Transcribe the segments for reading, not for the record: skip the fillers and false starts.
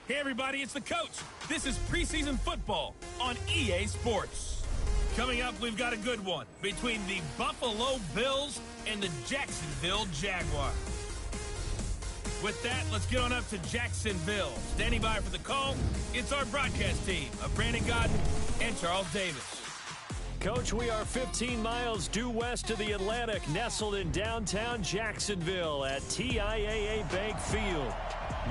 Hey everybody, it's the coach. This is preseason football on EA Sports. Coming up, we've got a good one between the Buffalo Bills and the Jacksonville Jaguars. With that, let's get on up to Jacksonville. Standing by for the call, it's our broadcast team of Brandon Godden and Charles Davis. Coach, we are 15 miles due west of the Atlantic, nestled in downtown Jacksonville at TIAA Bank Field.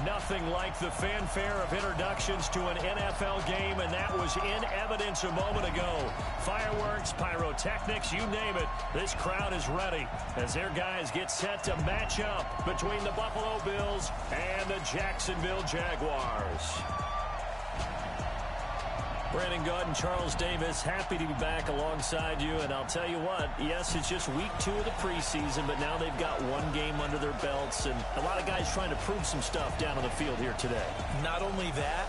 Nothing like the fanfare of introductions to an NFL game, and that was in evidence a moment ago. Fireworks, pyrotechnics, you name it. This crowd is ready as their guys get set to match up between the Buffalo Bills and the Jacksonville Jaguars. Brandon Gaudin, Charles Davis, happy to be back alongside you. And I'll tell you what, yes, it's just week 2 of the preseason, but now they've got one game under their belts. And a lot of guys trying to prove some stuff down on the field here today. Not only that,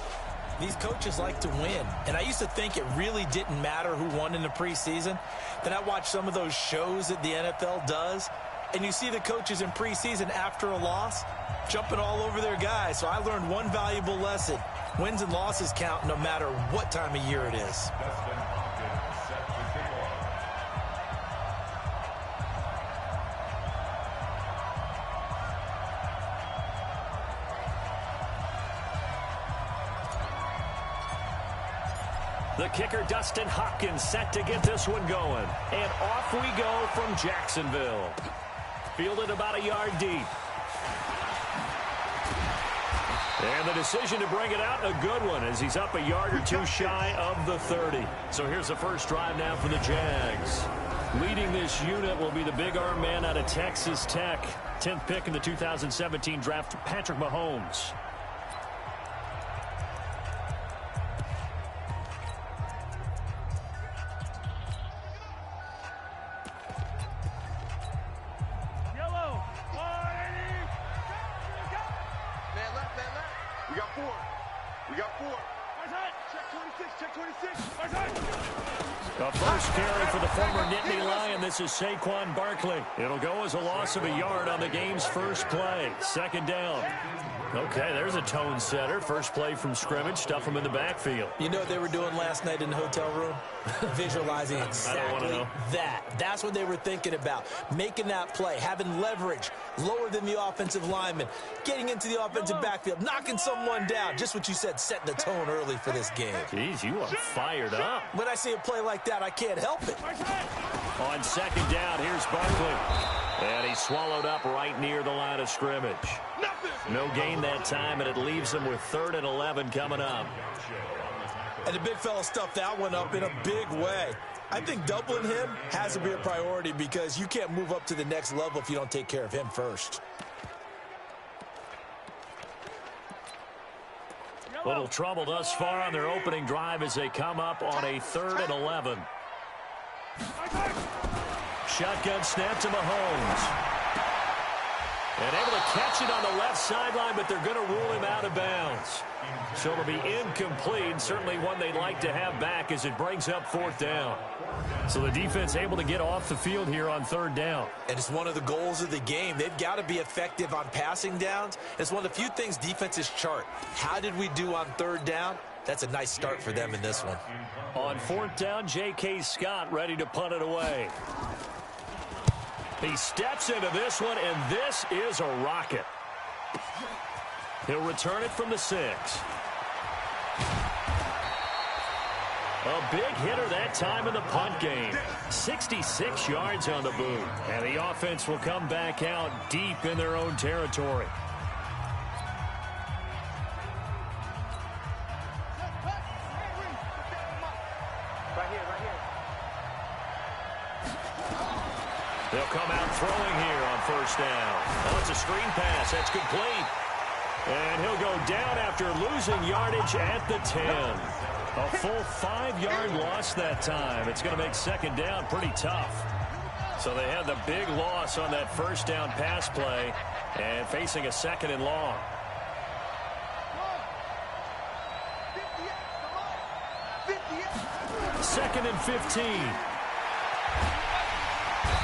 these coaches like to win. And I used to think it really didn't matter who won in the preseason. Then I watched some of those shows that the NFL does. And you see the coaches in preseason after a loss jumping all over their guys. So I learned one valuable lesson. Wins and losses count no matter what time of year it is. The kicker, Dustin Hopkins, set to get this one going. And off we go from Jacksonville. Fielded about a yard deep. And the decision to bring it out, a good one, as he's up a yard or two shy of the 30. So here's the first drive now for the Jags. Leading this unit will be the big arm man out of Texas Tech. 10th pick in the 2017 draft, Patrick Mahomes. The first carry for the former Nittany Lion. This is Saquon Barkley. It'll go as a loss of a yard on the game's first play. Second down. Okay, there's a tone setter. First play from scrimmage. Stuff them in the backfield. You know what they were doing last night in the hotel room? Visualizing exactly that. That's what they were thinking about. Making that play, having leverage, lower than the offensive lineman, getting into the offensive backfield, knocking someone down. Just what you said, setting the tone early for this game. Jeez, you are fired up. When I see a play like that, I can't help it. On second down, here's Barkley. And he's swallowed up right near the line of scrimmage. No gain that time, and it leaves him with 3rd and 11 coming up. And the big fella stuffed that one up in a big way. I think doubling him has to be a priority because you can't move up to the next level if you don't take care of him first. Little trouble thus far on their opening drive as they come up on a 3rd and 11. Shotgun snap to Mahomes. And able to catch it on the left sideline, but they're going to rule him out of bounds. So it'll be incomplete, certainly one they'd like to have back as it brings up 4th down. So the defense able to get off the field here on 3rd down. And it's one of the goals of the game. They've got to be effective on passing downs. It's one of the few things defenses chart. How did we do on 3rd down? That's a nice start for them in this one. On 4th down, J.K. Scott ready to punt it away. He steps into this one, and this is a rocket. He'll return it from the 6. A big hitter that time in the punt game. 66 yards on the boot. And the offense will come back out deep in their own territory. They'll come out throwing here on 1st down. Oh, it's a screen pass. That's complete. And he'll go down after losing yardage at the 10. A full 5-yard loss that time. It's going to make 2nd down pretty tough. So they had the big loss on that 1st down pass play and facing a 2nd and long. Second and 15.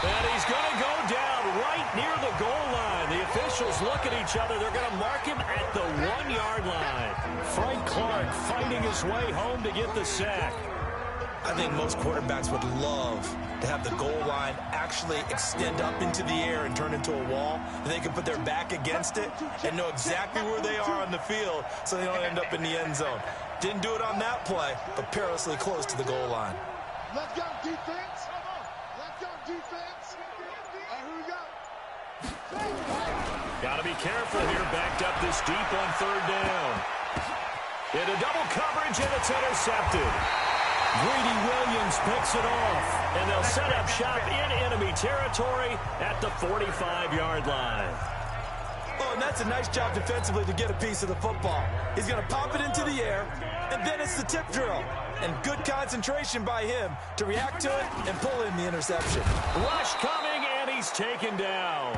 And he's going to go down right near the goal line. The officials look at each other. They're going to mark him at the 1-yard line. Frank Clark fighting his way home to get the sack. I think most quarterbacks would love to have the goal line actually extend up into the air and turn into a wall. And they can put their back against it and know exactly where they are on the field so they don't end up in the end zone. Didn't do it on that play, but perilously close to the goal line. Let's go, defense. Let's go, defense. And here we go. Got to be careful here. Backed up this deep on 3rd down. Into double coverage, and it's intercepted. Greedy Williams picks it off, and they'll set up shop in enemy territory at the 45-yard line. Oh, and that's a nice job defensively to get a piece of the football. He's going to pop it into the air, and then it's the tip drill. And good concentration by him to react to it and pull in the interception. Rush coming, and he's taken down.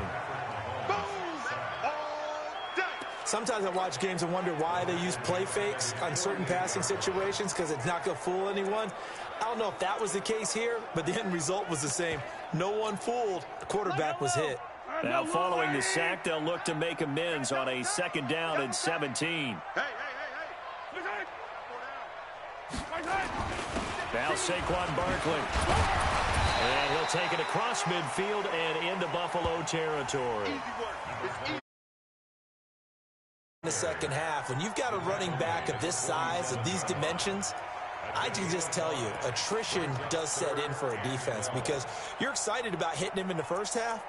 Sometimes I watch games and wonder why they use play fakes on certain passing situations because it's not going to fool anyone. I don't know if that was the case here, but the end result was the same. No one fooled. The quarterback was hit. Now following the sack, they'll look to make amends on a 2nd down and 17. Now Saquon Barkley. And he'll take it across midfield and into Buffalo territory. In the second half, when you've got a running back of this size, of these dimensions, I can just tell you, attrition does set in for a defense because you're excited about hitting him in the first half.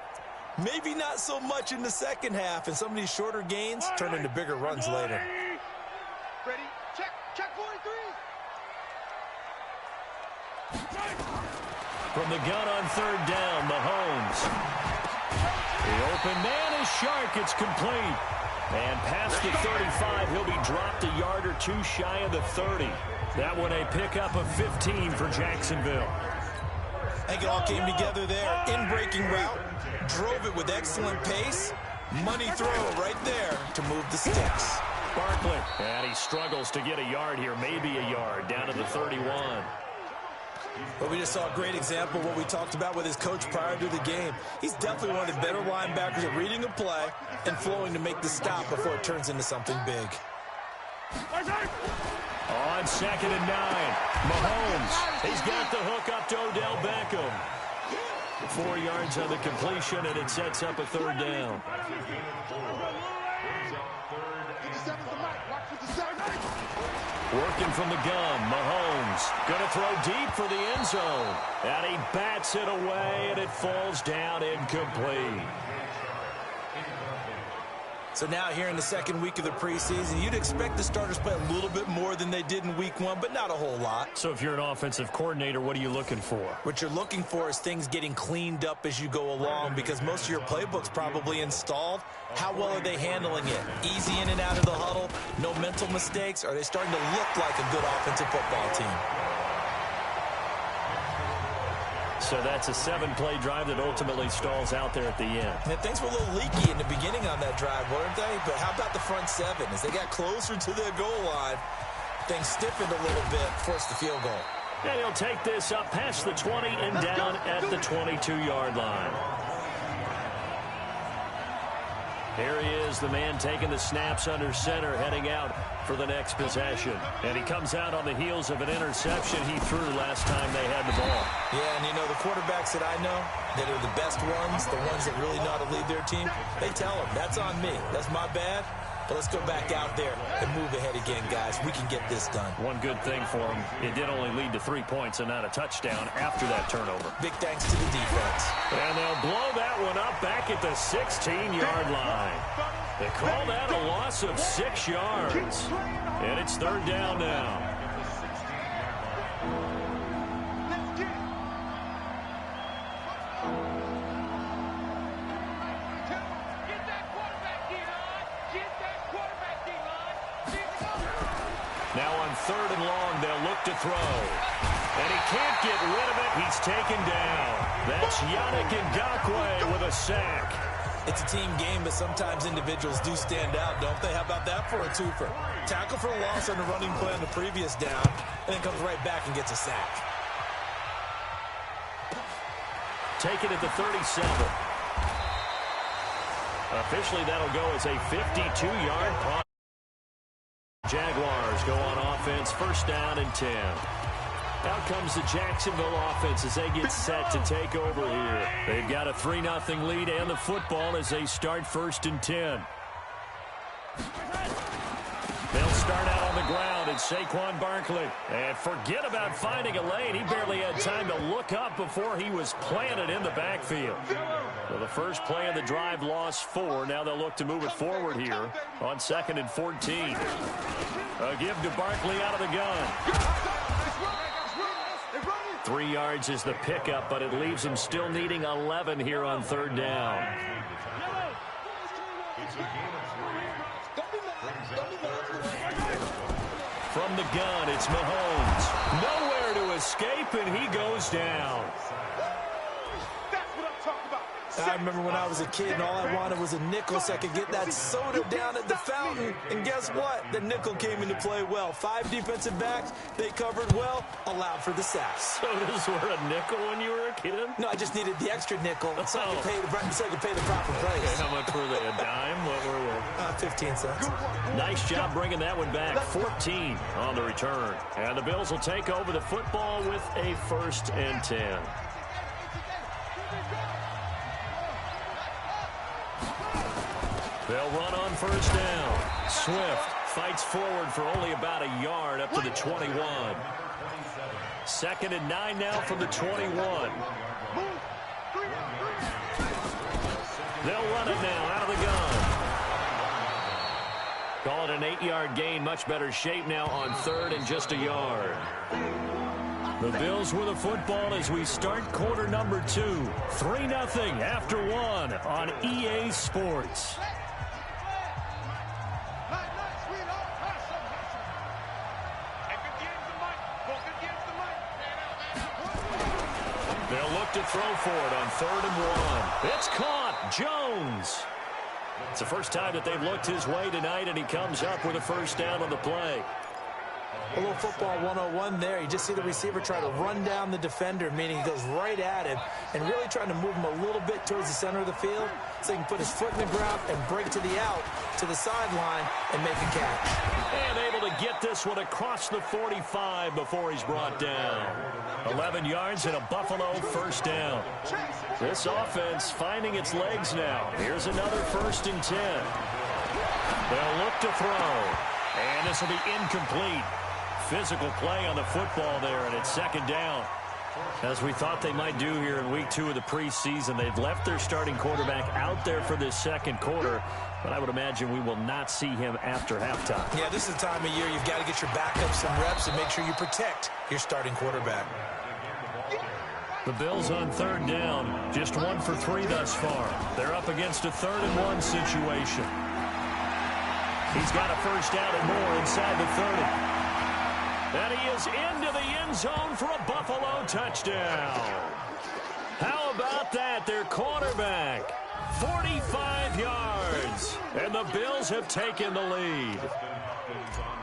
Maybe not so much in the second half, and some of these shorter gains turn into bigger runs later. Ready? Check 43. From the gun on 3rd down, Mahomes. The open man is Shark. It's complete. And past the 35, he'll be dropped a yard or 2 shy of the 30. That one a pickup of 15 for Jacksonville. I think it all came together there. In-breaking route, drove it with excellent pace. Money throw right there to move the sticks. Barkley, and he struggles to get a yard here, maybe a yard, down to the 31. But we just saw a great example of what we talked about with his coach prior to the game. He's definitely one of the better linebackers at reading a play and flowing to make the stop before it turns into something big. On 2nd and 9, Mahomes. He's got the hook up to Odell Beckham. 4 yards on the completion, and it sets up a 3rd down. Working from the gun, Mahomes going to throw deep for the end zone. And he bats it away, and it falls down incomplete. So now here in the 2nd week of the preseason, you'd expect the starters play a little bit more than they did in week 1, but not a whole lot. So if you're an offensive coordinator, what are you looking for? What you're looking for is things getting cleaned up as you go along because most of your playbook's probably installed. How well are they handling it? Easy in and out of the huddle, no mental mistakes? Are they starting to look like a good offensive football team? So that's a 7-play drive that ultimately stalls out there at the end. And things were a little leaky in the beginning on that drive, weren't they? But how about the front 7? As they got closer to their goal line, things stiffened a little bit, forced the field goal. And he'll take this up past the 20 and down at the 22-yard line. Here he is, the man taking the snaps under center, heading out for the next possession. And he comes out on the heels of an interception he threw last time they had the ball. Yeah, and you know, the quarterbacks that I know that are the best ones, the ones that really know how to lead their team, they tell them, that's on me. That's my bad. But let's go back out there and move ahead again, guys. We can get this done. One good thing for him, it did only lead to 3 points and not a touchdown after that turnover. Big thanks to the defense. And they'll blow that one up back at the 16-yard line. They call that a loss of 6 yards. And it's 3rd down now. Now on 3rd and long, they'll look to throw. And he can't get rid of it. He's taken down. That's Yannick Ngakoue with a sack. It's a team game, but sometimes individuals do stand out, don't they? How about that for a twofer? Tackle for a loss on the running play on the previous down, and then comes right back and gets a sack. Take it at the 37. Officially, that'll go as a 52-yard punt. Jaguars go on offense, first down and 10. Out comes the Jacksonville offense as they get set to take over here. They've got a 3-0 lead and the football as they start first and 10. They'll start out on the ground. It's Saquon Barkley. And forget about finding a lane. He barely had time to look up before he was planted in the backfield. So the first play of the drive lost 4. Now they'll look to move it forward here on 2nd and 14. A give to Barkley out of the gun. 3 yards is the pickup, but it leaves him still needing 11 here on 3rd down. From the gun, it's Mahomes. Nowhere to escape, and he goes down. I remember when I was a kid and all I wanted was a nickel so I could get that soda down at the fountain. And guess what? The nickel came into play well. 5 defensive backs, they covered well, allowed for the sacks. Sodas were a nickel when you were a kid? No, I just needed the extra nickel so I could pay the proper price. Okay, how much were they? A dime? What were they? 15 cents. Nice job bringing that one back. 14 on the return. And the Bills will take over the football with a 1st and 10. They'll run on 1st down. Swift fights forward for only about a yard up to the 21. 2nd and 9 now from the 21. They'll run it now out of the gun. Call it an 8-yard gain. Much better shape now on 3rd and just a yard. The Bills with the football as we start quarter number 2. 3-0 after 1 on EA Sports. They'll look to throw for it on 3rd and 1. It's caught. Jones. It's the first time that they've looked his way tonight, and he comes up with a 1st down on the play. A little football 101 there. You just see the receiver try to run down the defender, meaning he goes right at him and really trying to move him a little bit towards the center of the field so he can put his foot in the ground and break to the out, to the sideline, and make a catch. And able to get this one across the 45 before he's brought down. 11 yards and a Buffalo 1st down. This offense finding its legs now. Here's another 1st and 10. They'll look to throw. And this will be incomplete. Physical play on the football there, and it's 2nd down. As we thought they might do here in week 2 of the preseason, they've left their starting quarterback out there for this 2nd quarter, but I would imagine we will not see him after halftime. Yeah, this is the time of year you've got to get your backup some reps and make sure you protect your starting quarterback. The Bills on 3rd down, just 1 for 3 thus far. They're up against a 3rd and 1 situation. He's got a 1st down and more inside the 30. And he is into the end zone for a Buffalo touchdown. How about that? Their quarterback, 45 yards. And the Bills have taken the lead.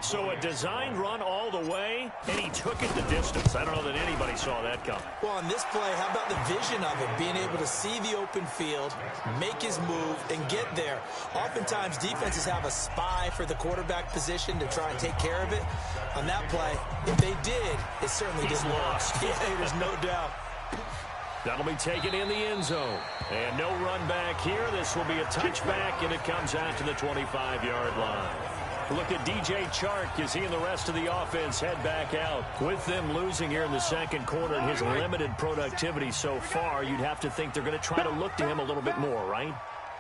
So a designed run all the way, and he took it the distance. I don't know that anybody saw that coming. Well, on this play, how about the vision of it? Being able to see the open field, make his move, and get there. Oftentimes, defenses have a spy for the quarterback position to try and take care of it. On that play, if they did, it certainly didn't work. Yeah, there's no doubt. That'll be taken in the end zone. And no run back here. This will be a touchback, and it comes out to the 25-yard line. Look at DJ Chark as he and the rest of the offense head back out. With them losing here in the 2nd quarter and his limited productivity so far, you'd have to think they're going to try to look to him a little bit more, right?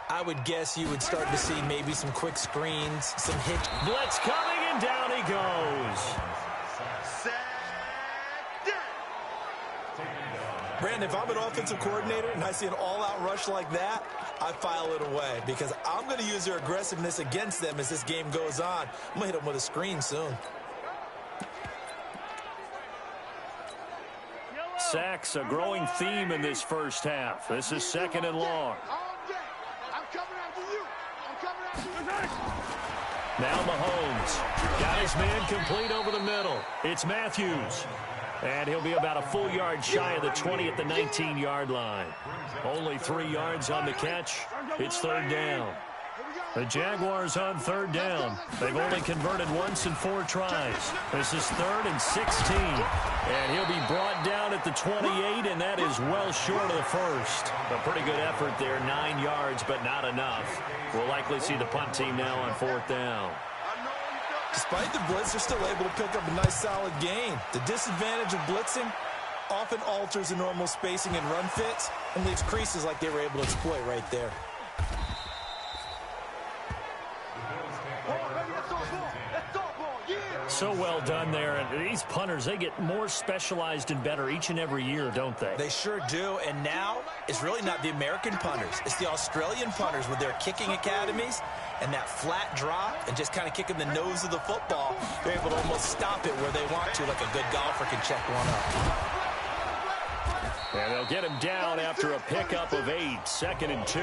I would guess you would start to see maybe some quick screens, some hit. Blitz coming, and down he goes. Brandon, if I'm an offensive coordinator and I see an all-out rush like that, I file it away because I'm going to use their aggressiveness against them as this game goes on. I'm going to hit them with a screen soon. Sacks, a growing theme in this first half. This is 2nd and long. Now Mahomes got his man complete over the middle. It's Matthews. And he'll be about a full yard shy of the 20 at the 19-yard line. Only 3 yards on the catch. It's third down. The Jaguars on third down. They've only converted once in 4 tries. This is 3rd and 16. And he'll be brought down at the 28, and that is well short of the first. A pretty good effort there, 9 yards, but not enough. We'll likely see the punt team now on 4th down. Despite the blitz, they're still able to pick up a nice, solid gain. The disadvantage of blitzing often alters the normal spacing and run fits and leaves creases like they were able to exploit right there. So well done there. And these punters, they get more specialized and better each and every year, don't they? They sure do. And now it's really not the American punters. It's the Australian punters with their kicking academies and that flat drop and just kind of kicking the nose of the football. They're able to almost stop it where they want to, like a good golfer can check one up. And they'll get him down after a pickup of 8, 2nd and 2.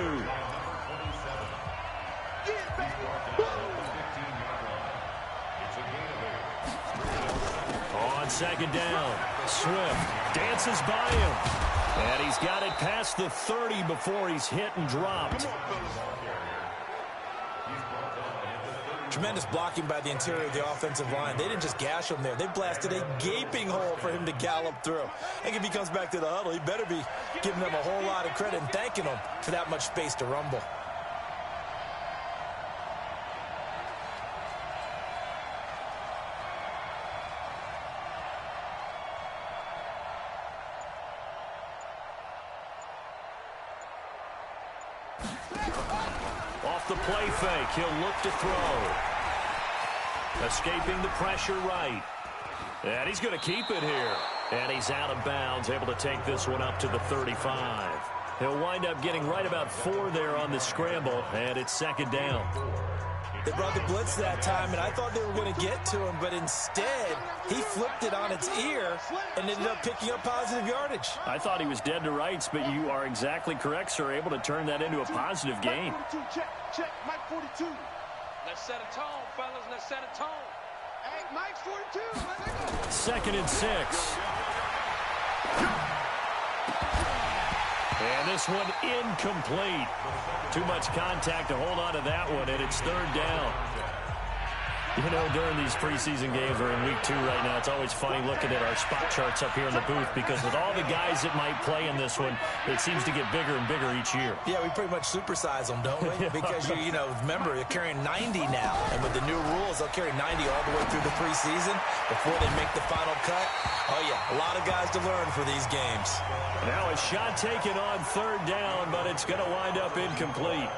On 2nd down, Swift dances by him. And he's got it past the 30 before he's hit and dropped. Tremendous blocking by the interior of the offensive line. They didn't just gash him there. They blasted a gaping hole for him to gallop through. I think if he comes back to the huddle, he better be giving them a whole lot of credit and thanking them for that much space to rumble. Off the play fake, he'll look to throw. Escaping the pressure right. And he's going to keep it here. And he's out of bounds, able to take this one up to the 35. He'll wind up getting right about 4 there on the scramble, and it's 2nd down. They brought the blitz that time, and I thought they were going to get to him, but instead, he flipped it on its ear and ended up picking up positive yardage. I thought he was dead to rights, but you are exactly correct, sir, able to turn that into a positive gain. Check, Mike 42. Let's set a tone, fellas. Let's set a tone. Hey, Mike 42. 2nd and 6. And this one incomplete. Too much contact to hold on to that one, and it's 3rd down. You know, during these preseason games, we're in week 2 right now, it's always funny looking at our spot charts up here in the booth because with all the guys that might play in this one, it seems to get bigger and bigger each year. Yeah, we pretty much supersize them, don't we? Because, you know, remember, you're carrying 90 now. And with the new rules, they'll carry 90 all the way through the preseason before they make the final cut. Oh, yeah, a lot of guys to learn for these games. Now a shot taken on 3rd down, but it's going to wind up incomplete.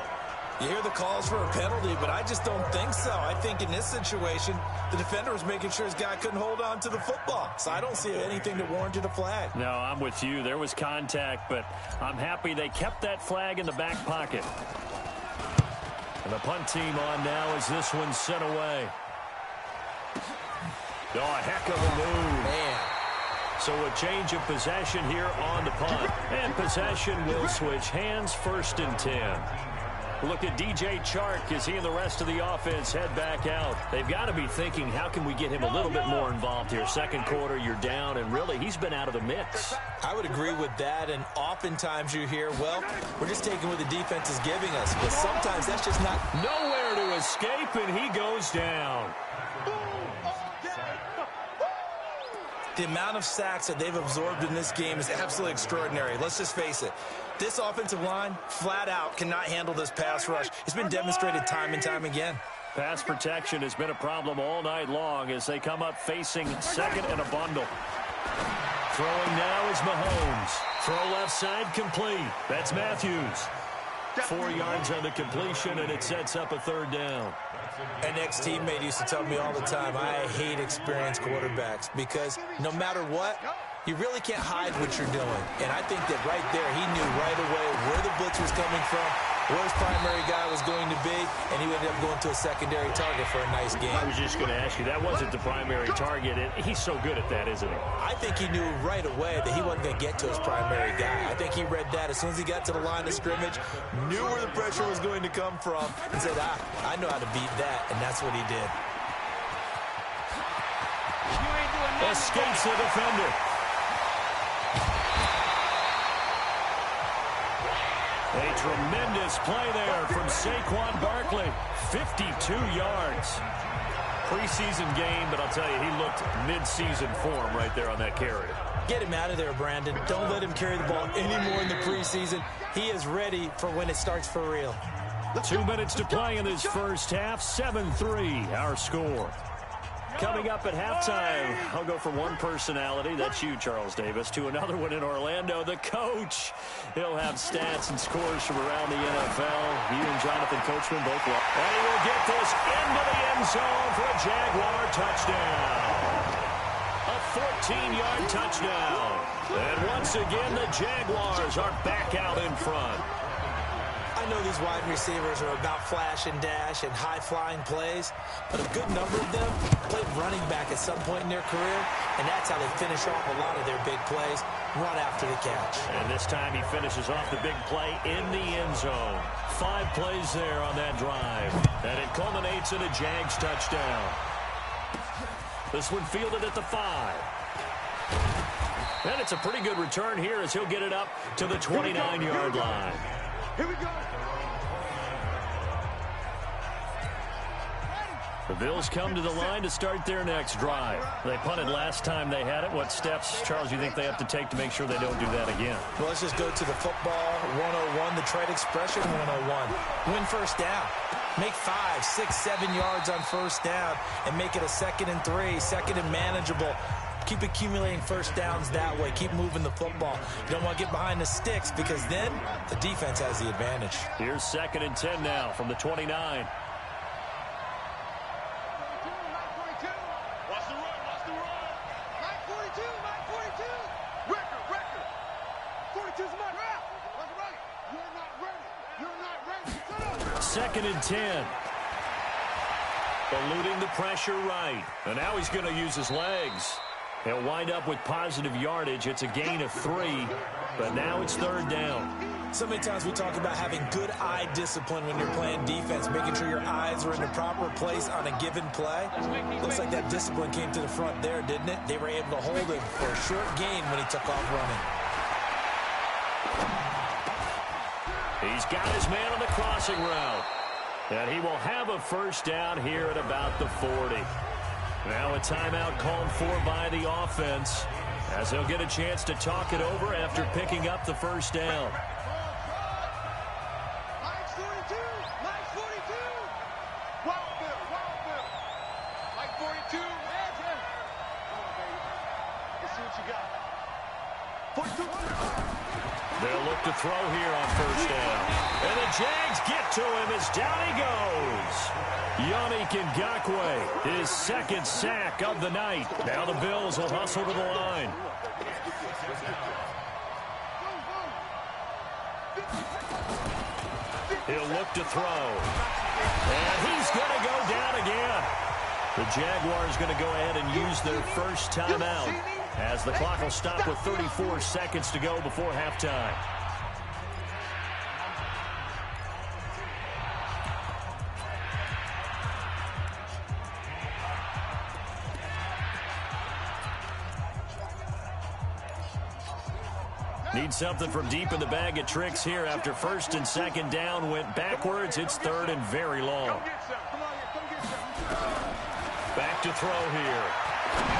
You hear the calls for a penalty, but I just don't think so. I think in this situation, the defender was making sure his guy couldn't hold on to the football. So I don't see anything that warranted a flag. No, I'm with you. There was contact, but I'm happy they kept that flag in the back pocket. And the punt team on now as this one's sent away. Oh, a heck of a move. Man. So a change of possession here on the punt. And possession will switch hands, 1st and 10. Look at DJ Chark as he and the rest of the offense head back out. They've got to be thinking, how can we get him a little bit more involved here? 2nd quarter, you're down, and really, he's been out of the mix. I would agree with that, and oftentimes you hear, well, we're just taking what the defense is giving us. But sometimes that's just not... Nowhere to escape, and he goes down. The amount of sacks that they've absorbed in this game is absolutely extraordinary. Let's just face it. This offensive line, flat out, cannot handle this pass rush. It's been demonstrated time and time again. Pass protection has been a problem all night long as they come up facing 2nd and a bundle. Throwing now is Mahomes. Throw left side complete. That's Matthews. 4 yards on the completion, and it sets up a 3rd down. An ex-teammate used to tell me all the time, I hate experienced quarterbacks because no matter what, you really can't hide what you're doing. And I think that right there, he knew right away where the blitz was coming from, where his primary guy was going to be, and he ended up going to a secondary target for a nice game. I was just going to ask you, that wasn't the primary target. He's so good at that, isn't he? I think he knew right away that he wasn't going to get to his primary guy. I think he read that as soon as he got to the line of scrimmage, knew where the pressure was going to come from, and said, I know how to beat that, and that's what he did. Escapes the defender. A tremendous play there from Saquon Barkley. 52 yards. Preseason game, but I'll tell you, he looked mid-season form right there on that carry. Get him out of there, Brandon. Don't let him carry the ball anymore in the preseason. He is ready for when it starts for real. 2 minutes to play in this first half. 7-3, our score. Coming up at halftime, I'll go from one personality, that's you, Charles Davis, to another one in Orlando, the coach. He'll have stats and scores from around the NFL. You and Jonathan Coachman both will. And he will get this into the end zone for a Jaguar touchdown. A 14-yard touchdown. And once again, the Jaguars are back out in front. I know these wide receivers are about flash and dash and high-flying plays, but a good number of them played running back at some point in their career, and that's how they finish off a lot of their big plays, run after the catch. And this time he finishes off the big play in the end zone. 5 plays there on that drive, and it culminates in a Jags touchdown. This one fielded at the 5. And it's a pretty good return here as he'll get it up to the 29-yard line. Here we go. The Bills come to the line to start their next drive. They punted last time they had it. What steps, Charles, you think they have to take to make sure they don't do that again? Well, let's just go to the football 101, the trade expression 101. Win first down. Make 5, 6, 7 yards on first down and make it a 2nd and 3, 2nd and manageable. Keep accumulating first downs that way. Keep moving the football. You don't want to get behind the sticks because then the defense has the advantage. Here's 2nd and 10 now from the 29. Watch the run, watch the run. Mike 42, Mike 42. Record. 42's my route. That's right. You're not ready. You're not ready. Sit up. 2nd and 10. Eluding the pressure right. And now he's going to use his legs. He'll wind up with positive yardage. It's a gain of 3, but now it's 3rd down. So many times we talk about having good eye discipline when you're playing defense, making sure your eyes are in the proper place on a given play. Looks like that discipline came to the front there, didn't it? They were able to hold him for a short gain when he took off running. He's got his man on the crossing route. And he will have a first down here at about the 40. Now a timeout called for by the offense as he'll get a chance to talk it over after picking up the first down. Mike 42, Mike 42. Wild Bill. Mike 42, Andrew. Come on, baby. Let's see what you got. 42. They'll look to throw here on first down. And the Jags get to him as down he goes. Yannick Ngakoue, his 2nd sack of the night. Now the Bills will hustle to the line. He'll look to throw. And he's going to go down again. The Jaguars going to go ahead and use their first timeout as the clock will stop with 34 seconds to go before halftime. Need something from deep in the bag of tricks here after 1st and 2nd down went backwards. It's 3rd and very long. Back to throw here.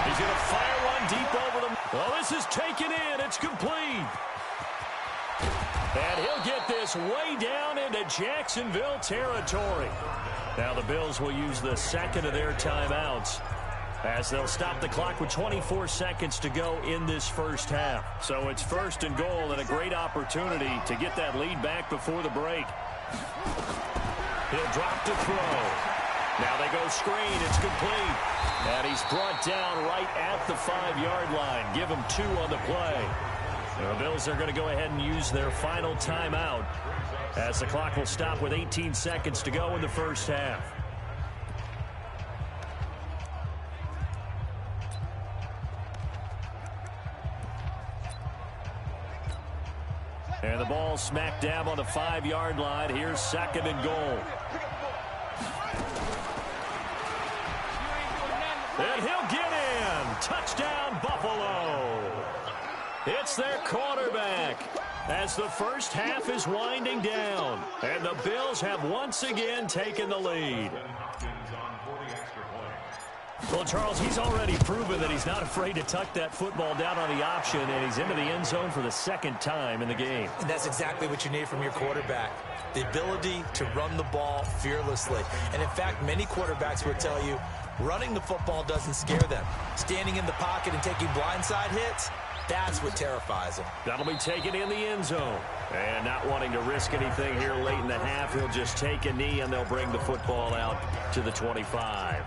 He's going to fire one deep over them. Oh, this is taken in. It's complete. And he'll get this way down into Jacksonville territory. Now the Bills will use the 2nd of their timeouts as they'll stop the clock with 24 seconds to go in this first half. So it's 1st and goal and a great opportunity to get that lead back before the break. He'll drop to throw. Now they go screen. It's complete. And he's brought down right at the 5-yard line. Give him 2 on the play. The Bills are going to go ahead and use their final timeout as the clock will stop with 18 seconds to go in the first half. And the ball smack dab on the 5-yard line. Here's 2nd and goal. And he'll get in. Touchdown, Buffalo. It's their quarterback. as the first half is winding down. And the Bills have once again taken the lead. Well, Charles, he's already proven that he's not afraid to tuck that football down on the option, and he's into the end zone for the second time in the game. And that's exactly what you need from your quarterback, the ability to run the ball fearlessly. And, in fact, many quarterbacks would tell you running the football doesn't scare them. Standing in the pocket and taking blindside hits, that's what terrifies him. That'll be taken in the end zone. And not wanting to risk anything here late in the half, he'll just take a knee, and they'll bring the football out to the 25.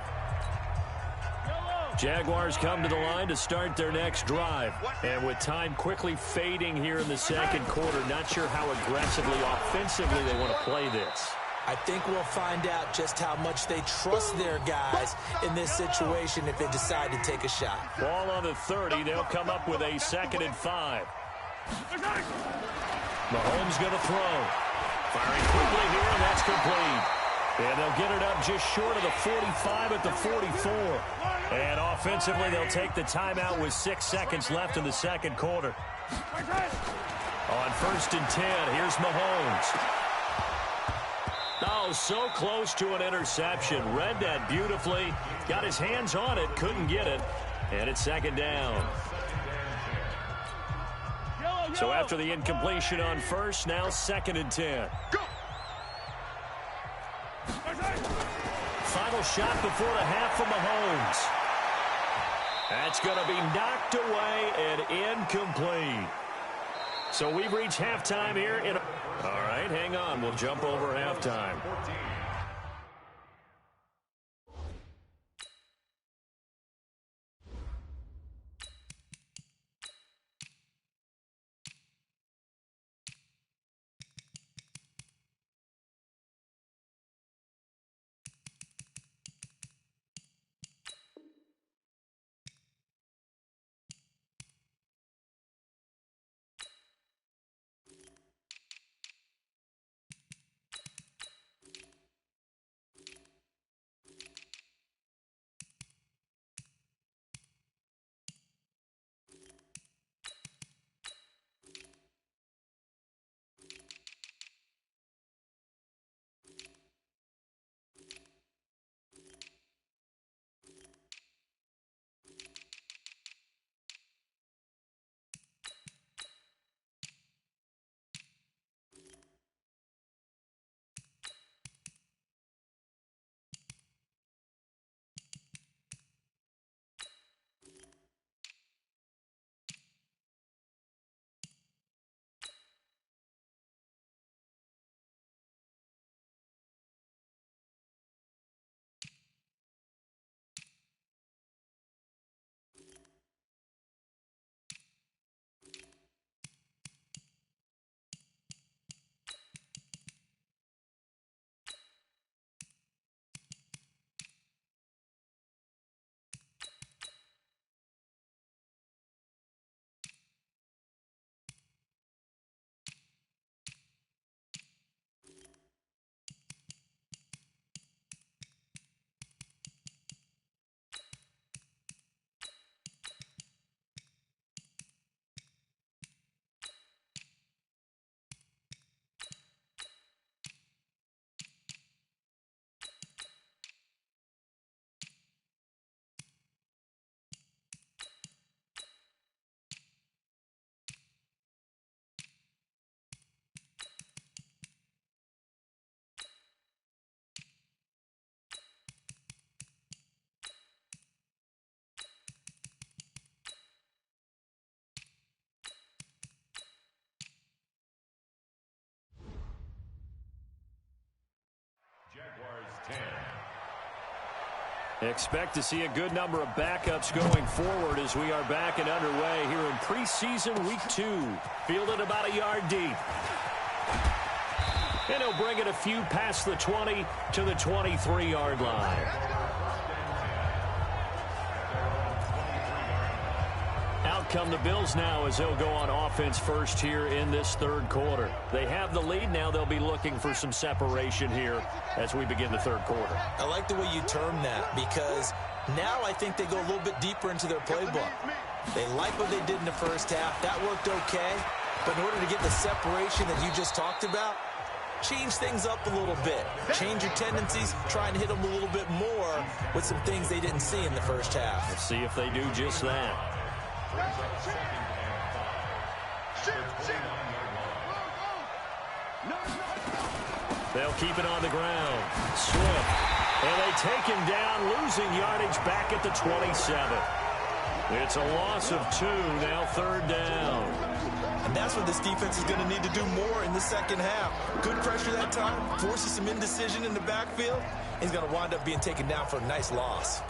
Jaguars come to the line to start their next drive. And with time quickly fading here in the second quarter, not sure how aggressively, offensively they want to play this. I think we'll find out just how much they trust their guys in this situation if they decide to take a shot. Ball on the 30. They'll come up with a 2nd and 5. Mahomes going to throw. Firing quickly here, and that's complete. And they'll get it up just short of the 45 at the 44. And offensively, they'll take the timeout with 6 seconds left in the second quarter. On 1st and 10, here's Mahomes. Oh, so close to an interception. Read that beautifully. Got his hands on it, couldn't get it. And it's 2nd down. So after the incompletion on 1st, now 2nd and 10. Final shot before the half from Mahomes. That's going to be knocked away and incomplete. So we've reached halftime here. All right, hang on. We'll jump over halftime. Expect to see a good number of backups going forward as we are back and underway here in preseason week 2. Fielded about a yard deep. And he'll bring it a few past the 20 to the 23-yard line. Out come the Bills now as they'll go on offense first here in this third quarter. They have the lead. Now they'll be looking for some separation here as we begin the third quarter. I like the way you term that because now I think they go a little bit deeper into their playbook. They like what they did in the first half. That worked okay. But in order to get the separation that you just talked about, change things up a little bit. Change your tendencies, try and hit them a little bit more with some things they didn't see in the first half. Let's see if they do just that. They'll keep it on the ground. Swift. And they take him down, losing yardage back at the 27. It's a loss of 2, now third down. And that's what this defense is going to need to do more in the second half. Good pressure that time, forces some indecision in the backfield. He's going to wind up being taken down for a nice loss.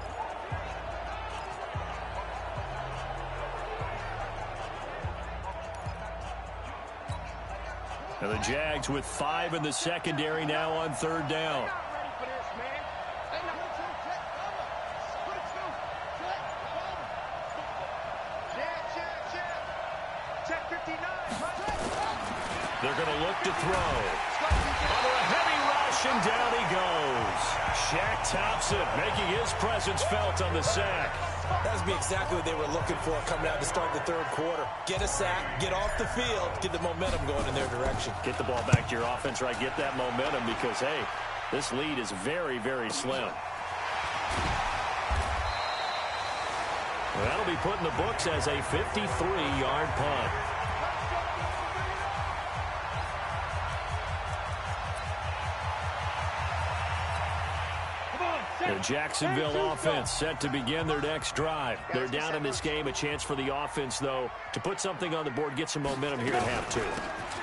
And the Jags with 5 in the secondary now on third down. They're going to look to throw. Under a heavy rush, and down he goes. Shaq Thompson making his presence felt on the sack. That's exactly what they were looking for coming out to start the third quarter. Get a sack, get off the field, get the momentum going in their direction. Get the ball back to your offense, right? Get that momentum because, hey, this lead is very, very slim. That'll be put in the books as a 53-yard punt. The Jacksonville offense set to begin their next drive. They're down in this game. A chance for the offense, though, to put something on the board, get some momentum here at half 2.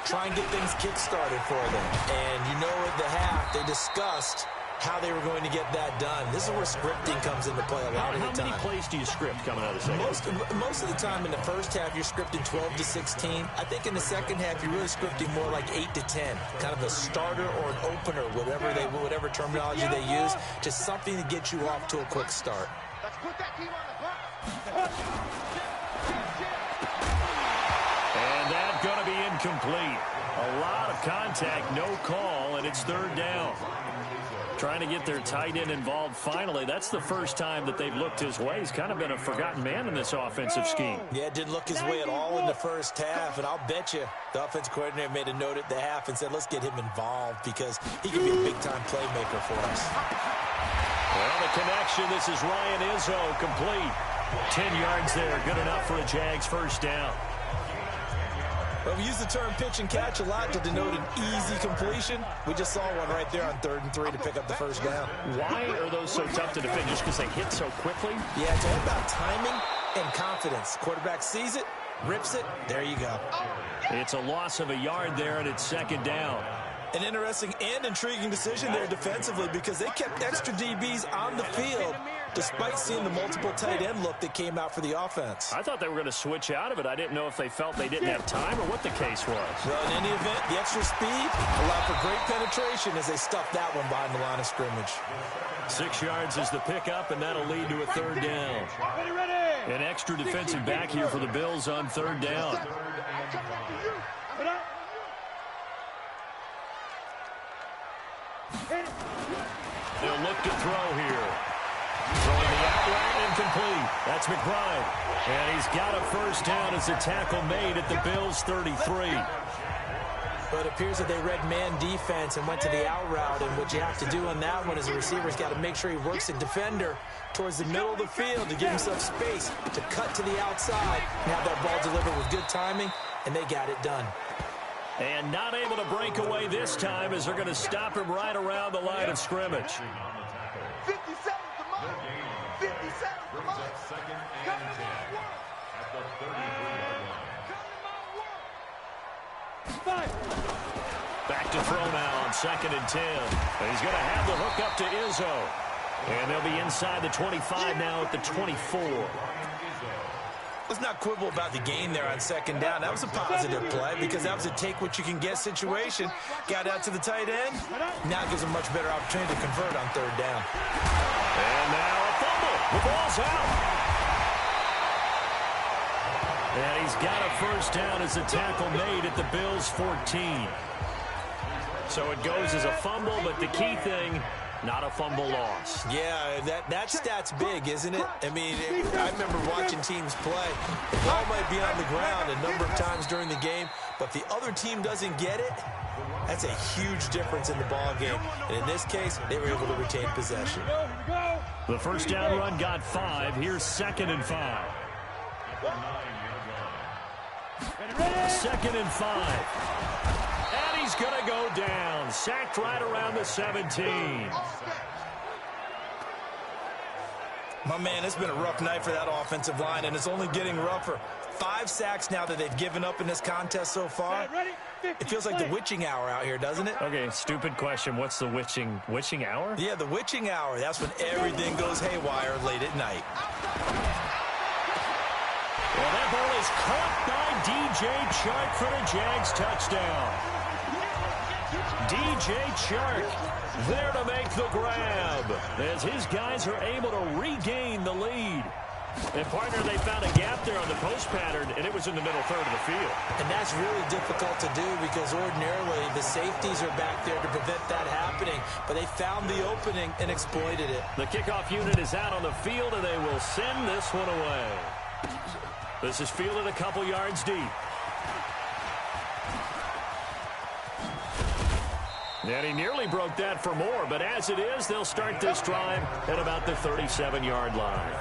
Try and get things kick-started for them. And you know at the half, they discussed how they were going to get that done. This is where scripting comes into play a lot of the time. How many plays do you script coming out of the second? Most of the time in the first half, you're scripting 12 to 16. I think in the second half, you're really scripting more like 8 to 10. Kind of a starter or an opener, whatever terminology they use. Just something to get you off to a quick start. Let's put that team on the clock. And that's going to be incomplete. A lot of contact, no call, and it's third down. Trying to get their tight end involved finally. That's the first time that they've looked his way. He's kind of been a forgotten man in this offensive scheme. Yeah, it didn't look his way at all in the first half, and I'll bet you the offensive coordinator made a note at the half and said, let's get him involved because he can be a big-time playmaker for us. Well, the connection, this is Ryan Izzo, complete. 10 yards there, good enough for a Jags first down. Well, we use the term pitch and catch a lot to denote an easy completion. We just saw one right there on 3rd and 3 to pick up the first down. Why are those so tough to defend? Just because they hit so quickly? Yeah, it's all about timing and confidence. Quarterback sees it, rips it, there you go. It's a loss of a yard there, and it's second down. An interesting and intriguing decision there defensively because they kept extra DBs on the field despite seeing the multiple tight end look that came out for the offense. I thought they were going to switch out of it. I didn't know if they felt they didn't have time or what the case was. Well, in any event, the extra speed allowed for great penetration as they stuffed that one behind the line of scrimmage. 6 yards is the pickup, and that'll lead to a third down. An extra defensive back here for the Bills on third down. They'll look to throw here. Throwing the outright, incomplete. That's McBride. And he's got a first down as a tackle made at the Bills' 33. But it appears that they read man defense and went to the out route. And what you have to do on that one is the receiver's got to make sure he works the defender towards the middle of the field to give himself space to cut to the outside and have that ball delivered with good timing. And they got it done. And not able to break away this time as they're going to stop him right around the line of scrimmage. 57 to mine. 57 to mine. Come to my world. At the 33-yard line. Come to my world. Back to throw now on 2nd and 10. And he's going to have the hook up to Izzo. And they'll be inside the 25 now at the 24. Let's not quibble about the gain there on 2nd down. That was a positive play because that was a take-what-you-can-get situation. Got out to the tight end. Now gives a much better opportunity to convert on 3rd down. And now a fumble. The ball's out. And he's got a first down as a tackle made at the Bills' 14. So it goes as a fumble, but the key thing, not a fumble loss. Yeah, that stat's big, isn't it? I mean, I remember watching teams play. The ball might be on the ground a number of times during the game, but the other team doesn't get it. That's a huge difference in the ball game. And in this case, they were able to retain possession. The first down run got 5. Here's 2nd and 5. 2nd and 5. And he's going to go down. Sacked right around the 17. My man, it's been a rough night for that offensive line, and it's only getting rougher. 5 sacks now that they've given up in this contest so far. It feels like the witching hour out here, doesn't it? Okay, stupid question. What's the witching hour? Yeah, the witching hour. That's when everything goes haywire late at night. Well, that ball is caught by DJ Chark for the Jags touchdown. DJ Chark there to make the grab as his guys are able to regain the lead. And, partner, they found a gap there on the post pattern, and it was in the middle third of the field. And that's really difficult to do because ordinarily the safeties are back there to prevent that happening. But they found the opening and exploited it. The kickoff unit is out on the field, and they will send this one away. This is fielded a couple yards deep. And he nearly broke that for more, but as it is, they'll start this drive at about the 37-yard line.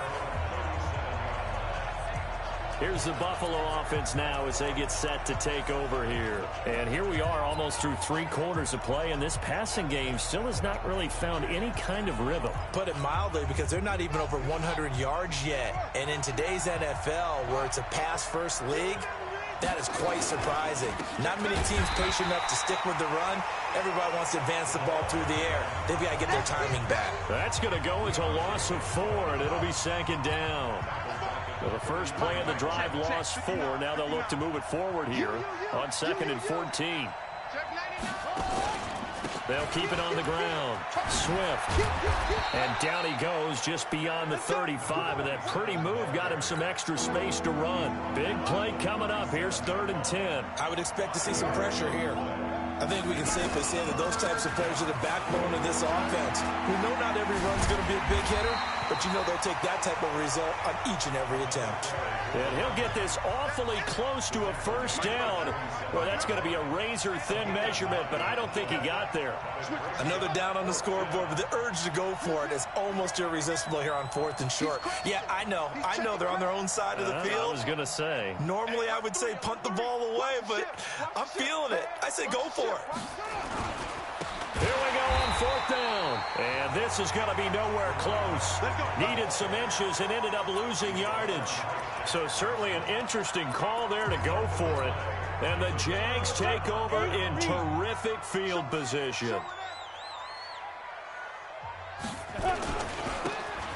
Here's the Buffalo offense now as they get set to take over here. And here we are almost through 3 quarters of play, and this passing game still has not really found any kind of rhythm. Put it mildly, because they're not even over 100 yards yet. And in today's NFL, where it's a pass-first league, that is quite surprising. Not many teams patient enough to stick with the run. Everybody wants to advance the ball through the air. They've got to get their timing back. That's going to go as a loss of 4, and it'll be 2nd down. Well, the first play of the drive lost 4. Now they'll look to move it forward here on 2nd and 14. They'll keep it on the ground. Swift. And down he goes just beyond the 35. And that pretty move got him some extra space to run. Big play coming up. Here's 3rd and 10. I would expect to see some pressure here. I think we can safely say that those types of players are the backbone of this offense. We know not every run's going to be a big hitter, but you know they'll take that type of result on each and every attempt. And he'll get this awfully close to a first down. Well, that's going to be a razor-thin measurement, but I don't think he got there. Another down on the scoreboard, but the urge to go for it is almost irresistible here on 4th and short. Yeah, I know they're on their own side of the field. I was going to say. Normally I would say punt the ball away, but I'm feeling it. I say go for it. Here we go on 4th down. And this is going to be nowhere close. Needed some inches and ended up losing yardage. So certainly an interesting call there to go for it. And the Jags take over in terrific field position.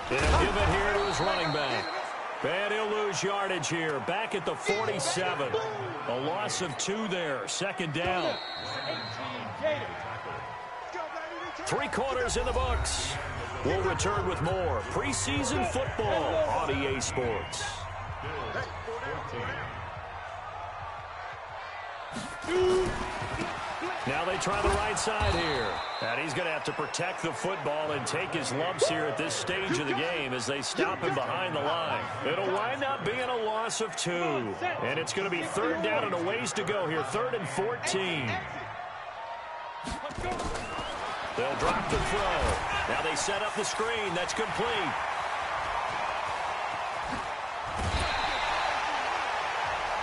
He'll give it here to his running back. And he'll lose yardage here. Back at the 47. A loss of 2 there. 2nd down. 3 quarters in the books. We'll return with more preseason football on EA Sports. Now they try the right side here. And he's going to have to protect the football and take his lumps here at this stage of the game as they stop him behind the line. It'll wind up being a loss of 2. And it's going to be 3rd down and a ways to go here. 3rd and 14. They'll drop the throw. Now they set up the screen. That's complete.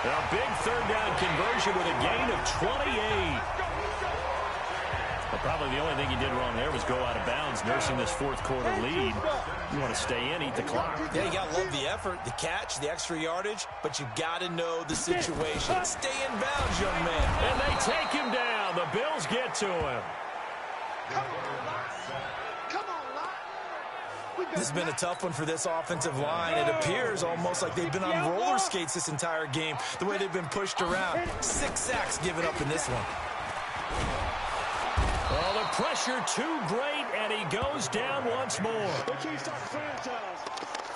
A big 3rd down conversion with a gain of 28. Well, probably the only thing he did wrong there was go out of bounds, nursing this 4th quarter lead. You want to stay in, eat the clock. Yeah, you got to love the effort, the catch, the extra yardage, but you got to know the situation. Stay in bounds, young man. And they take him down. The Bills get to him. This has been a tough one for this offensive line. It appears almost like they've been on roller skates this entire game, the way they've been pushed around. 6 sacks given up in this one. Oh, the pressure too great, and he goes down once more.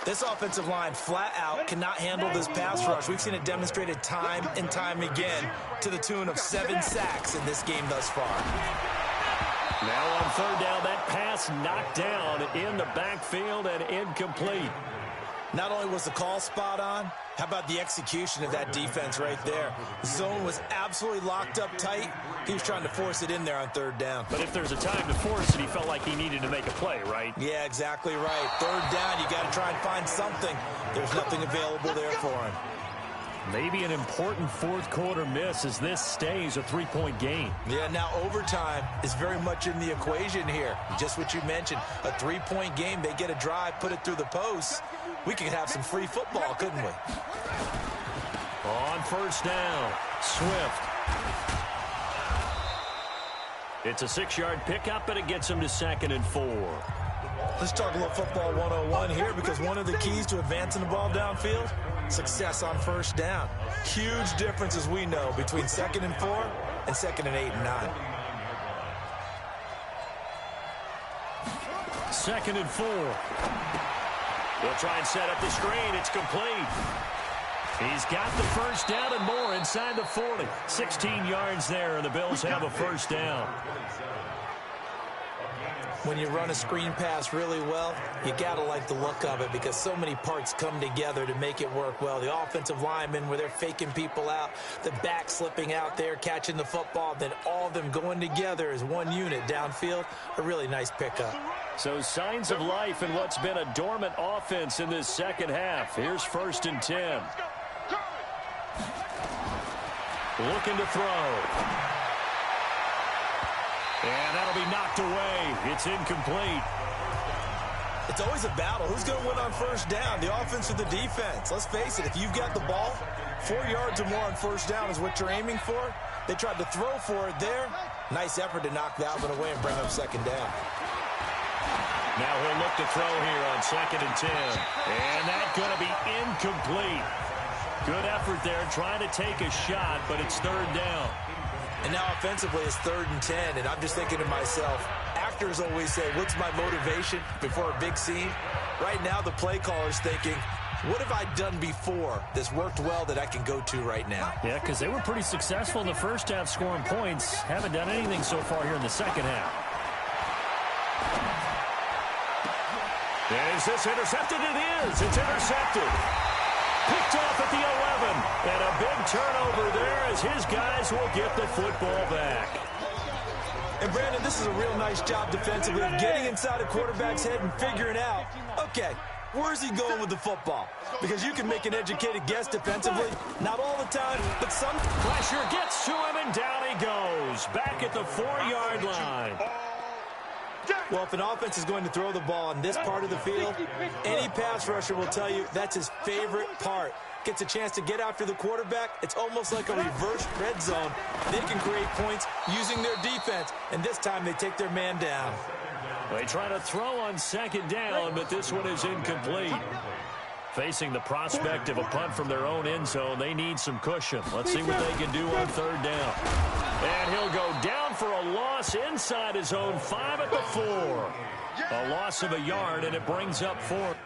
This offensive line flat out cannot handle this pass rush. We've seen it demonstrated time and time again to the tune of 7 sacks in this game thus far. Now on third down, that pass knocked down in the backfield and incomplete. Not only was the call spot on, how about the execution of that defense right there? The zone was absolutely locked up tight. He was trying to force it in there on third down. But if there's a time to force it, he felt like he needed to make a play, right? Yeah, exactly right. Third down, you got to try and find something. There's nothing available there for him. Maybe an important fourth quarter miss as this stays a three-point game. Yeah, now overtime is very much in the equation here. Just what you mentioned, a three-point game. They get a drive, put it through the post. We could have some free football, couldn't we? On first down, Swift. It's a 6-yard pickup, and it gets him to 2nd and 4. Let's talk a little football 101 here, because one of the keys to advancing the ball downfield, success on first down. Huge difference, as we know, between 2nd and 4 and 2nd and 8 and 9. 2nd and 4. They'll try and set up the screen. It's complete. He's got the first down and more inside the 40. 16 yards there, and the Bills have a first down. When you run a screen pass really well, you got to like the look of it because so many parts come together to make it work well. The offensive linemen, where they're faking people out, the back slipping out there, catching the football, then all of them going together as one unit downfield. A really nice pickup. So signs of life in what's been a dormant offense in this second half. Here's 1st and 10. Looking to throw. And that'll be knocked away. It's incomplete. It's always a battle. Who's going to win on first down, the offense or the defense? Let's face it, if you've got the ball, 4 yards or more on first down is what you're aiming for. They tried to throw for it there. Nice effort to knock that one away and bring up 2nd down. Now he'll look to throw here on 2nd and 10. And that's going to be incomplete. Good effort there trying to take a shot, but it's 3rd down. And now offensively it's 3rd and 10, and I'm just thinking to myself, actors always say, what's my motivation before a big scene? Right now the play caller's thinking, what have I done before that's worked well that I can go to right now? Yeah, because they were pretty successful in the first half scoring points. Haven't done anything so far here in the second half. Is this intercepted? It is. It's intercepted. Picked off at the 11. And a big turnover there as his guys will get the football back. And, Brandon, this is a real nice job defensively of getting inside a quarterback's head and figuring out, okay, where's he going with the football? Because you can make an educated guess defensively. Not all the time, but some. Pressure gets to him, and down he goes. Back at the 4-yard line. Well, if an offense is going to throw the ball in this part of the field, any pass rusher will tell you that's his favorite part. Gets a chance to get after the quarterback. It's almost like a reverse red zone. They can create points using their defense, and this time they take their man down. They try to throw on 2nd down, but this one is incomplete. Facing the prospect of a punt from their own end zone, they need some cushion. Let's see what they can do on 3rd down. And he'll go down for a loss inside his own 5 at the 4. A loss of a yard, and it brings up 4.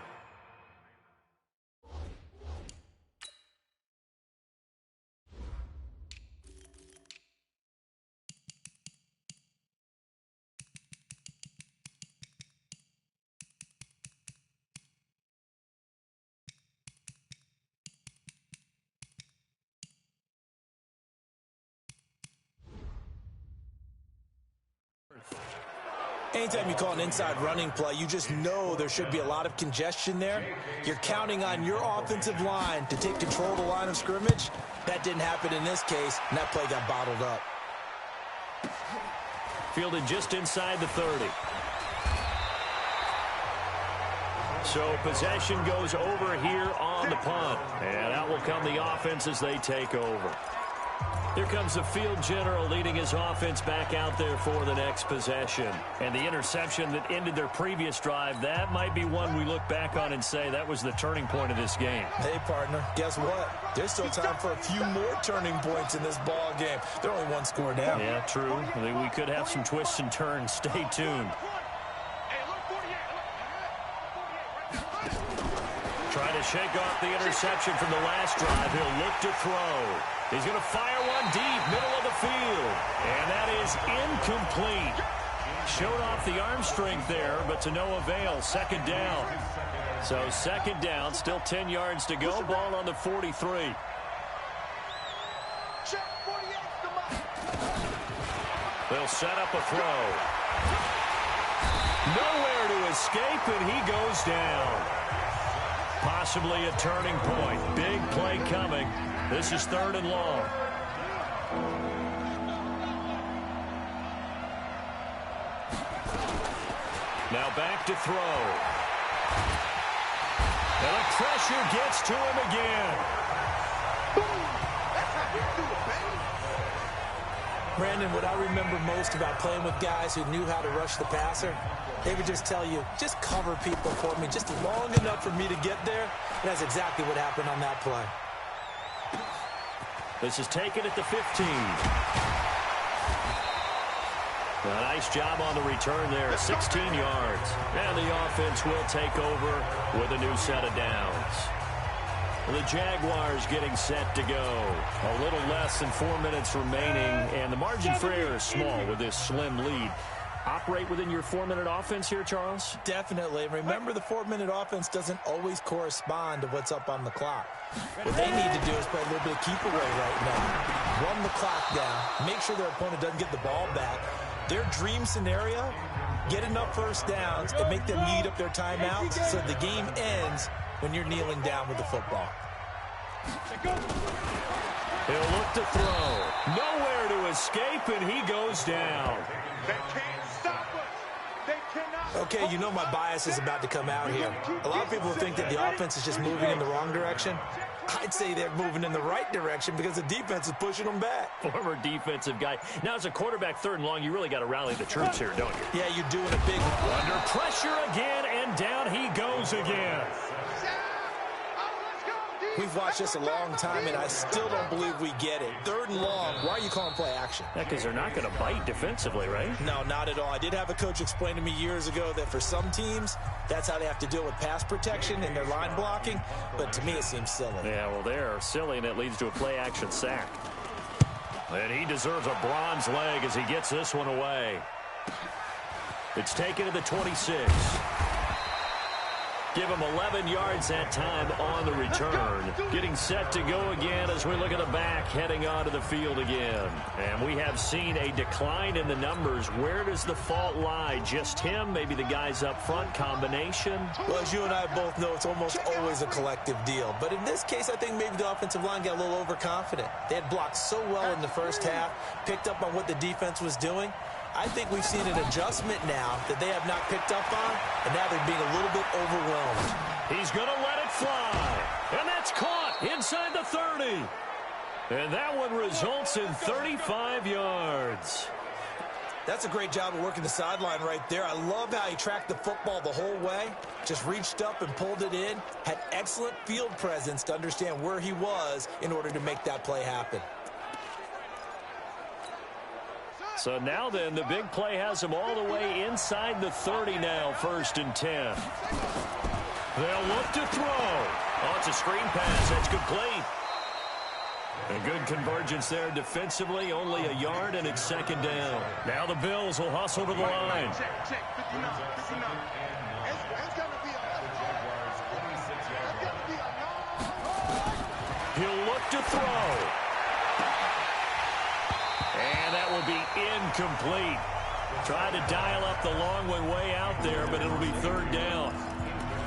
Anytime you call an inside running play, you just know there should be a lot of congestion there. You're counting on your offensive line to take control of the line of scrimmage. That didn't happen in this case, and that play got bottled up. Fielded just inside the 30. So possession goes over here on the punt. And out will come the offense as they take over. Here comes the field general leading his offense back out there for the next possession. And the interception that ended their previous drive, that might be one we look back on and say that was the turning point of this game. Hey, partner, guess what? There's still time for a few more turning points in this ball game. They're only one score down. Yeah, true. We could have some twists and turns. Stay tuned. Trying to shake off the interception from the last drive. He'll look to throw. He's going to fire one deep, middle of the field. And that is incomplete. Showed off the arm strength there, but to no avail. Second down. So second down, still 10 yards to go. Ball on the 43. They'll set up a throw. Nowhere to escape, and he goes down. Possibly a turning point. Big play coming. This is 3rd and long. Now back to throw. And the pressure gets to him again. Brandon, what I remember most about playing with guys who knew how to rush the passer, they would just tell you, just cover people for me just long enough for me to get there. And that's exactly what happened on that play. This is taken at the 15. A nice job on the return there, 16 yards. And the offense will take over with a new set of downs. The Jaguars getting set to go. A little less than 4 minutes remaining, and the margin for error is small with this slim lead. Operate within your 4-minute offense here, Charles? Definitely. Remember, the 4-minute offense doesn't always correspond to what's up on the clock. What they need to do is play a little bit of keep away right now. Run the clock down. Make sure their opponent doesn't get the ball back. Their dream scenario, get enough first downs and make them eat up their timeouts so the game ends when you're kneeling down with the football. He'll look to throw. Nowhere to escape, and he goes down. They can't stop us. They cannot. Okay, you know my bias is about to come out here. A lot of people think that the offense is just moving in the wrong direction. I'd say they're moving in the right direction because the defense is pushing them back. Former defensive guy. Now, as a quarterback, 3rd and long, you really got to rally the troops here, don't you? Yeah, you're doing a big one. Under pressure again, and down he goes again. We've watched this a long time, and I still don't believe we get it. 3rd and long. Why are you calling play action? Yeah, because they're not going to bite defensively, right? No, not at all. I did have a coach explain to me years ago that for some teams, that's how they have to deal with pass protection and their line blocking. But to me, it seems silly. Yeah, well, they're silly, and it leads to a play-action sack. And he deserves a bronze leg as he gets this one away. It's taken to the 26. Give him 11 yards that time on the return. Getting set to go again as we look at the back, heading onto the field again. And we have seen a decline in the numbers. Where does the fault lie? Just him? Maybe the guys up front? Combination? Well, as you and I both know, it's almost always a collective deal. But in this case, I think maybe the offensive line got a little overconfident. They had blocked so well in the first half, picked up on what the defense was doing. I think we've seen an adjustment now that they have not picked up on, and now they're being a little bit overwhelmed. He's going to let it fly, and that's caught inside the 30. And that one results in 35 yards. That's a great job of working the sideline right there. I love how he tracked the football the whole way, just reached up and pulled it in, had excellent field presence to understand where he was in order to make that play happen. So now then, the big play has him all the way inside the 30 now, 1st and 10. They'll look to throw. Oh, it's a screen pass. That's complete. A good convergence there defensively, only a yard, and it's 2nd down. Now the Bills will hustle to the line. Check. 59. It's going to be a He'll look to throw. And that will be incomplete. Trying to dial up the long one way out there, but it'll be 3rd down.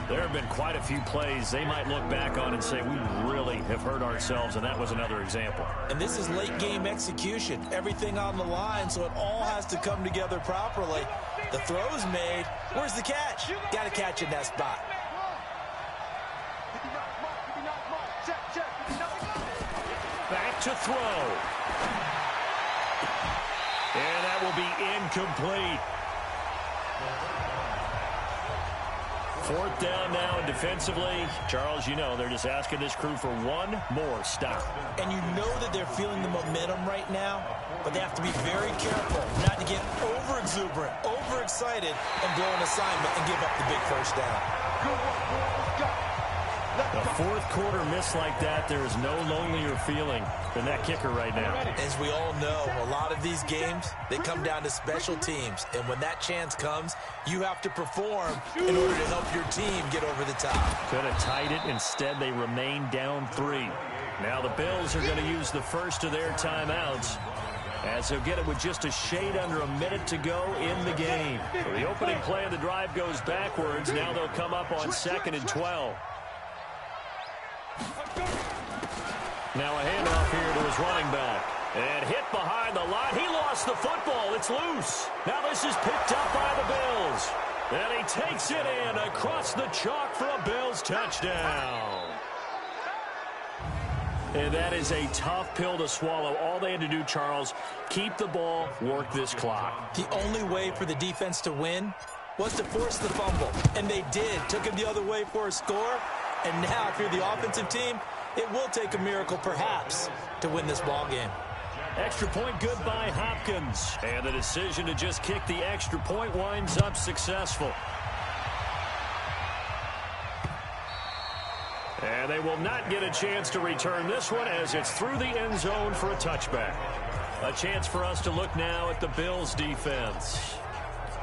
There have been quite a few plays they might look back on and say, we really have hurt ourselves, and that was another example. And this is late game execution. Everything on the line, so it all has to come together properly. The throw's made. Where's the catch? Got to catch in that spot. Back to throw. And that will be incomplete. 4th down now, and defensively, Charles, you know, they're just asking this crew for one more stop. And you know that they're feeling the momentum right now, but they have to be very careful not to get over-exuberant, overexcited, and blow an assignment and give up the big 1st down. A fourth quarter miss like that, there is no lonelier feeling than that kicker right now. As we all know, a lot of these games, they come down to special teams. And when that chance comes, you have to perform in order to help your team get over the top. Could have tied it. Instead, they remain down 3. Now the Bills are going to use the first of their timeouts, as they'll get it with just a shade under a minute to go in the game. So the opening play of the drive goes backwards. Now they'll come up on 2nd and 12. Now a handoff here to his running back. And hit behind the line. He lost the football. It's loose. Now this is picked up by the Bills. And he takes it in across the chalk for a Bills touchdown. And that is a tough pill to swallow. All they had to do, Charles, keep the ball, work this clock. The only way for the defense to win was to force the fumble. And they did. Took him the other way for a score. And now, if you're the offensive team, it will take a miracle, perhaps, to win this ball game. Extra point good by Hopkins. And the decision to just kick the extra point winds up successful. And they will not get a chance to return this one as it's through the end zone for a touchback. A chance for us to look now at the Bills defense.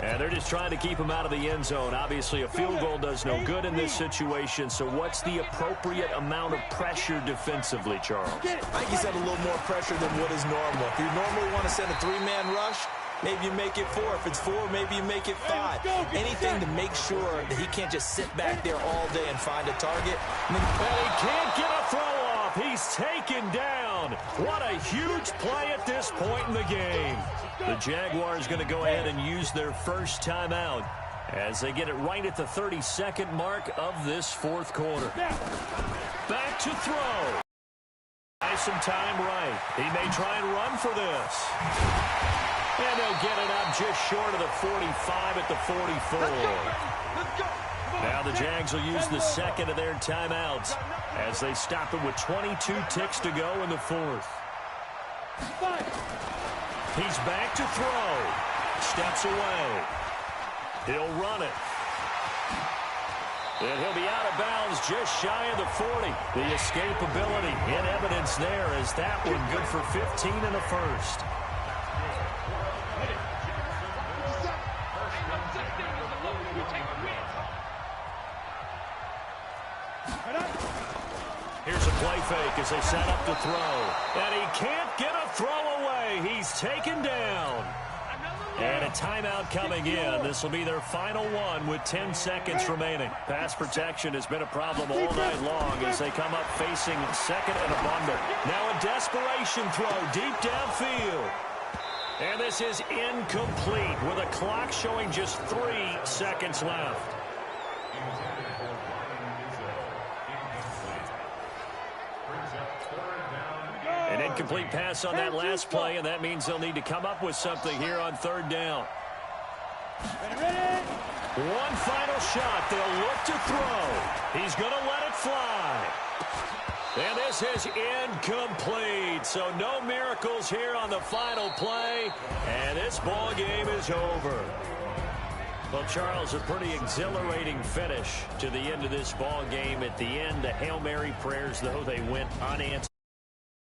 And they're just trying to keep him out of the end zone. Obviously, a field goal does no good in this situation. So what's the appropriate amount of pressure defensively, Charles? I think he's had a little more pressure than what is normal. If you normally want to send a 3-man rush, maybe you make it 4. If it's 4, maybe you make it 5. Anything to make sure that he can't just sit back there all day and find a target. And he can't get a throw off. He's taken down. What a huge play at this point in the game. The Jaguars going to go ahead and use their first timeout as they get it right at the 32nd mark of this fourth quarter. Back to throw. Buy some time right. He may try and run for this. And they'll get it up just short of the 45 at the 44. Now the Jags will use the second of their timeouts as they stop it with 22 ticks to go in the fourth. He's back to throw. Steps away. He'll run it. And he'll be out of bounds just shy of the 40. The escapability in evidence there as that one good for 15 in the first. Here's a play fake as they set up to throw. And he can't get a throw away. He's taken down. And a timeout coming in. This will be their final one with 10 seconds remaining. Pass protection has been a problem all night long as they come up facing second and a bundle. Now a desperation throw deep downfield. And this is incomplete with a clock showing just 3 seconds left. An incomplete pass on that last play, and that means they'll need to come up with something here on third down. One final shot. They'll look to throw. He's going to let it fly. And this is incomplete. So no miracles here on the final play, and this ball game is over. Well, Charles, a pretty exhilarating finish to the end of this ball game. At the end, the Hail Mary prayers, though, they went unanswered.